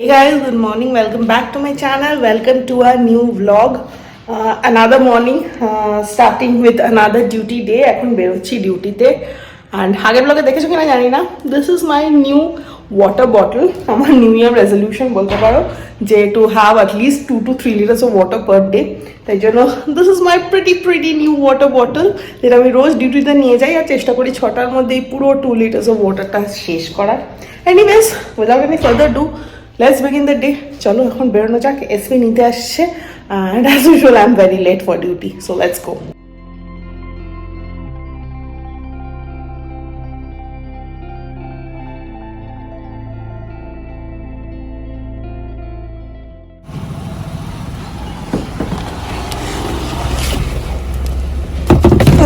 Hey guys, good morning. Welcome back to my channel. Welcome to our new vlog. Another morning, starting with another duty day. এখন বেরোচ্ছি ডিউটিতে and আগের ব্লগে দেখেছো কিনা জানি না, this is my new water bottle. আমার নিউ ইয়ার রেজলিউশন বলতে পারো যে to have at least 2 to 3 liters of water per day. তাই জন্য this is my pretty new water bottle যেটা আমি রোজ ডিউটিতে নিয়ে যাই আর চেষ্টা করি 6টার মধ্যে পুরো 2 liters of waterটা শেষ করার. Anyways, without any further ado, let's begin the day. চলো এখন বেরোনো যাক. এসপি নিতে আসছে and as usual I'm very late for duty, so let's go.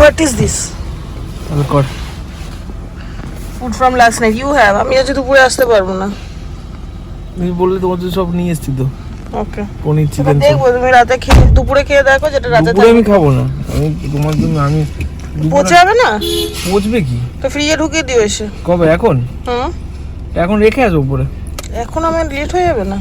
What is this? Record. Food from last night. You have. আমি আজ দুপুরে আসতে পারবো না. তুমি বললে তোমার জন্য সব নিয়ে এসেছি তো। ওকে। পনির চিকেন। দেখবো তুমি রাতে খেয়ে দুপুরে খেয়ে দেখো যেটা রাতে দুপুরে আমি খাবো না। আমি তোমার জন্য পচে যাবে না? পচবে কি? তো ফ্রিজে ঢুকিয়ে দিও এসে। কবে এখন? হুম। এখন রেখে আসো উপরে। এখন আমি লেট হয়ে যাবে না?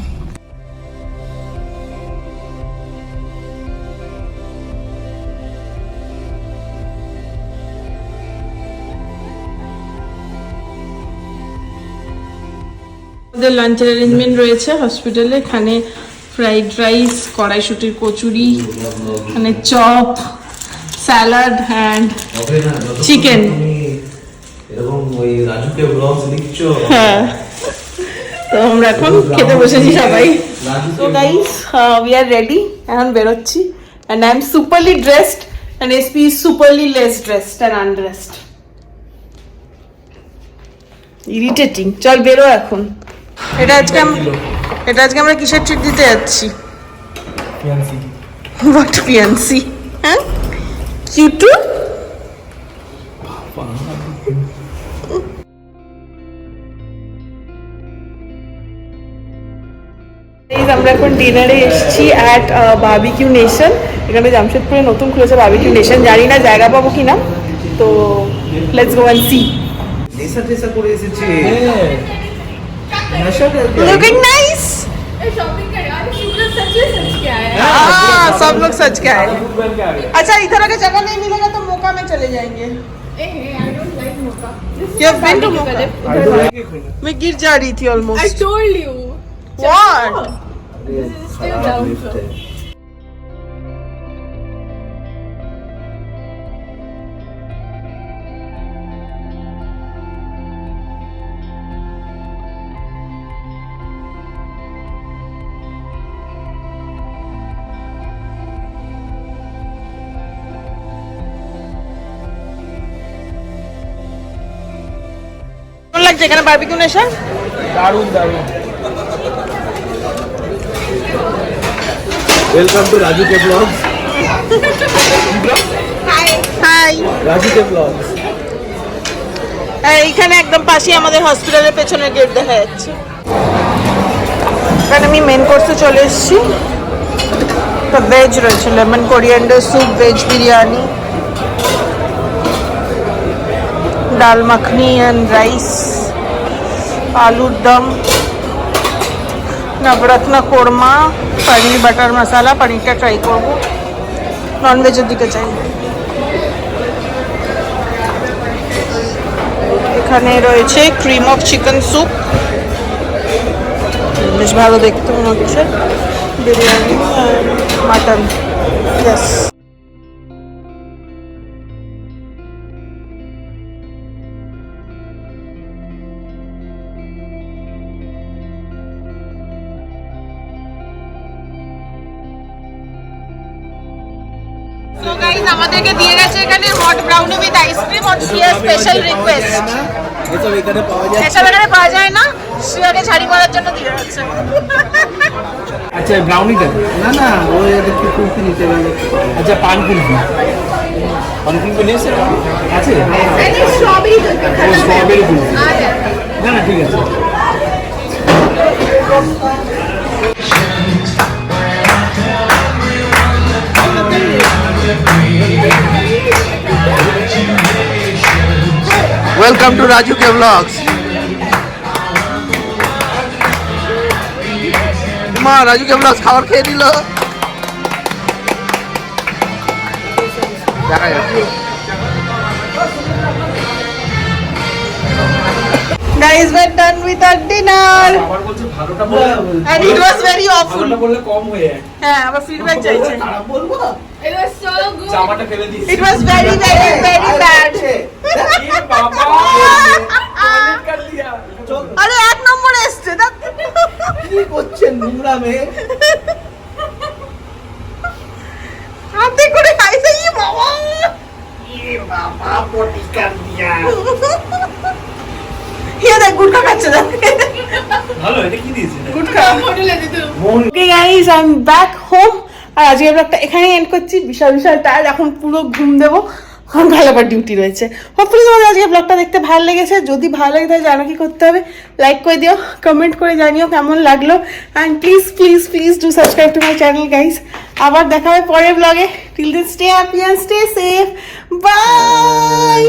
আমাদের লাঞ্চের অ্যারেঞ্জমেন্ট রয়েছে হসপিটালে। এখানে ফ্রাইড রাইস, কড়াইশুটির কচুরি, এখানে চপ, স্যালাড অ্যান্ড চিকেন। এরকম ওই রাজুকে ব্লগস লিখছো? হ্যাঁ, তো আমরা এখন খেতে বসেছি সবাই। So guys, we are ready. এখন বেরোচ্ছি and I am superly dressed and SP is superly less dressed and undressed. Irritating. চল বেরো এখন। এটা আজকে আমরা কিসের ট্রিট দিতে যাচ্ছি? পিয়ানসি। What পিয়ানসি? হ্যাঁ? কিউটু? আমরা এখন ডিনারে এসেছি অ্যাট বারবিকিউ নেশন। এখানে জামশেদপুরে নতুন খুলেছে বারবিকিউ নেশন। জানি না জায়গা পাবো কিনা, তো লেটস গো অ্যান্ড সি। নেশা করে এসেছে। Looking nice. शॉपिंग कर यार, शुक्र सच के आया है। हाँ, सब लोग सच के आए। अच्छा, इधर अगर जगह नहीं मिलेगा तो मोका में चले जाएंगे। ए I don't like Moka. You have been to Moka? मैं गिर जा रही थी I almost. told you. What? This is still down. কেমন লাগছে এখানে বারবিকিউ নেশন? দারুণ। Welcome to Raju K blogs. Hi. Raju K blogs. এইখানে একদম পাশেই আমাদের হসপিটালের পেছনের গেট দেখা যাচ্ছে। এখানে আমি মেন কোর্সে চলে এসেছি। তো ভেজ রয়েছে, lemon coriander soup, veg biryani, ডাল মাখনি অ্যান্ড রাইস, আলুর দম, নবরত্ন কোরমা, পনির বাটার মশালা। পনিরটা ট্রাই করবো, ননভেজের দিকে চাই। এখানে রয়েছে ক্রিম অফ চিকেন স্যুপ, বেশ ভালো দেখতে মনে হচ্ছে। Biryani, mutton. Yes. So guys, আমাদেরকে দিয়ে গেছে এখানে hot brownie with ice cream on shear special request. এসব এখানে পাওয়া যায়। এসব এখানে পাওয়া যায় না, শিয়ারকে ছাড়ি মারার জন্য দিয়ে যাচ্ছে। আচ্ছা ব্রাউনিটা? না ওই একটু কুলফি নিতে হবে। আচ্ছা পান কুলফি। পান কুলফি নিয়ে এসে আছে? And it's strawberry kulfi. Strawberry kulfi. आ गया। না ঠিক আছে। Welcome to Raju K blogs. মা রাজুকে ব্লগস খাবার খেয়ে দিল। দেখা যাচ্ছে। Guys, we're done with our dinner. আবার বলছে ভালোটা বলে And it was very awful. ভালোটা বললে কম হয়ে হ্যাঁ, আবার feedback চাইছে। খারাপ বলবো It was so good. জামাটা ফেলে দিয়েছি It was very, very, very bad. এ বাবা টয়লেট কর দিয়া আরে এক নম্বর এসছে না। কি করছেন নোংরা মেয়ে? হাতে করে খাইছে ই বাবা। বাবা পটিকার দিয়া। ইয়ে দেখ গুটখা খাচ্ছে না। ভালো এটা কি দিয়েছে গুটখা। Hotel এ দিত। Okay guys, I'm back home. আর আজকে ব্লগটা এখানেই এন্ড করছি। বিশাল বিশাল টায়ার্ড, এখন পুরো ঘুম দেবো। কারণ ভালো আবার ডিউটি রয়েছে। হোপফুলি তোমাদের আজকে ব্লগটা দেখতে ভালো লেগেছে। যদি ভালো লাগে তাহলে জানো কি করতে হবে, লাইক করে দিও, কমেন্ট করে জানিও কেমন লাগলো। And please please please do subscribe to my channel guys. আবার দেখা হবে পরের ব্লগে। Till then stay happy and stay safe. By.